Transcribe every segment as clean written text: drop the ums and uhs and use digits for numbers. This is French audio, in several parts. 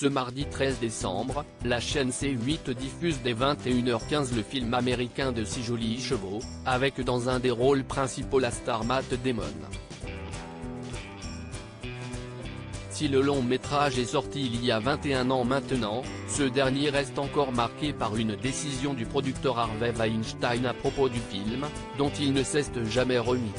Ce mardi 13 décembre, la chaîne C8 diffuse dès 21h15 le film américain de 6 jolis chevaux, avec dans un des rôles principaux la star Matt Damon. Si le long métrage est sorti il y a 21 ans maintenant, ce dernier reste encore marqué par une décision du producteur Harvey Weinstein à propos du film, dont il ne s'est jamais remis.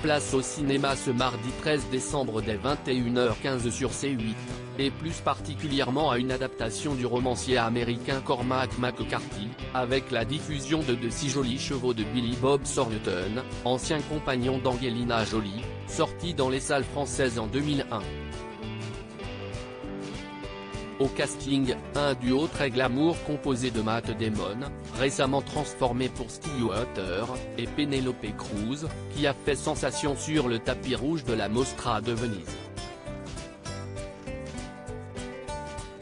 Place au cinéma ce mardi 13 décembre dès 21h15 sur C8, et plus particulièrement à une adaptation du romancier américain Cormac McCarthy, avec la diffusion de 6 jolis chevaux de Billy Bob Thornton, ancien compagnon d'Angelina Jolie, sorti dans les salles françaises en 2001. Au casting, un duo très glamour composé de Matt Damon, récemment transformé pour Stillwater, et Penélope Cruz, qui a fait sensation sur le tapis rouge de la Mostra de Venise.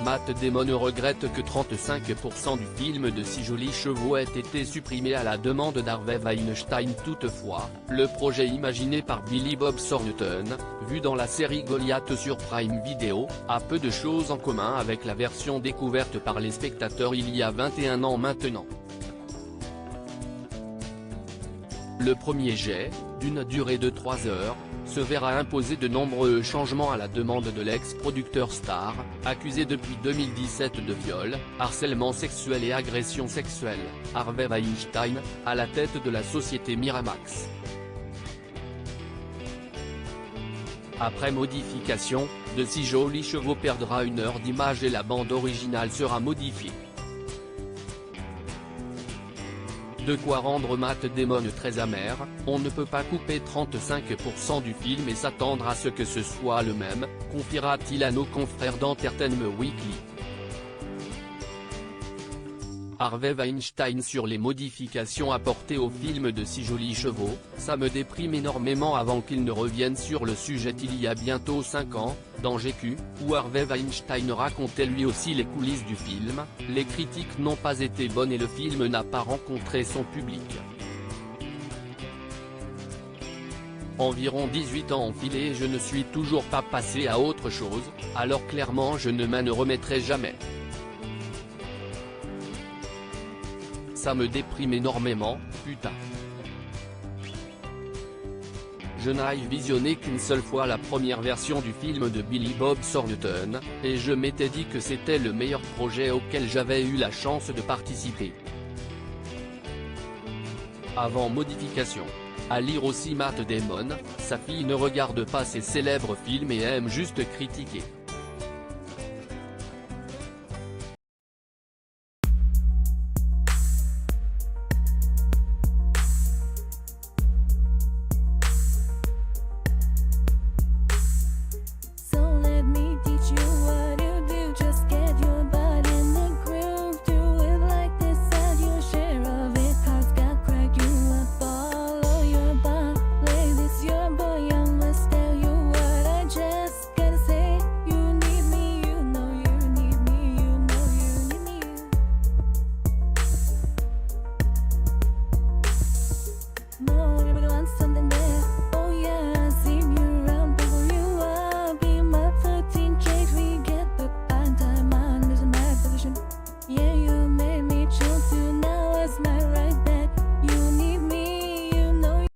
Matt Damon regrette que 35% du film de 6 jolis chevaux ait été supprimé à la demande d'Harvey Weinstein. Toutefois, le projet imaginé par Billy Bob Thornton, vu dans la série Goliath sur Prime Video, a peu de choses en commun avec la version découverte par les spectateurs il y a 21 ans maintenant. Le premier jet, d'une durée de 3 heures, se verra imposer de nombreux changements à la demande de l'ex-producteur star, accusé depuis 2017 de viol, harcèlement sexuel et agression sexuelle, Harvey Weinstein, à la tête de la société Miramax. Après modification, de 6 jolis chevaux perdra 1 heure d'image et la bande originale sera modifiée. De quoi rendre Matt Damon très amer. On ne peut pas couper 35% du film et s'attendre à ce que ce soit le même, confiera-t-il à nos confrères d'Entertainment Weekly. Harvey Weinstein sur les modifications apportées au film de 6 jolis chevaux: ça me déprime énormément avant qu'il ne revienne sur le sujet il y a bientôt 5 ans, dans GQ, où Harvey Weinstein racontait lui aussi les coulisses du film. Les critiques n'ont pas été bonnes et le film n'a pas rencontré son public. Environ 18 ans enfilés et je ne suis toujours pas passé à autre chose, alors clairement je ne m'en remettrai jamais. Ça me déprime énormément, putain. Je n'ai visionné qu'une seule fois la première version du film de Billy Bob Thornton, et je m'étais dit que c'était le meilleur projet auquel j'avais eu la chance de participer. Avant modification. À lire aussi Matt Damon: sa fille ne regarde pas ces célèbres films et aime juste critiquer.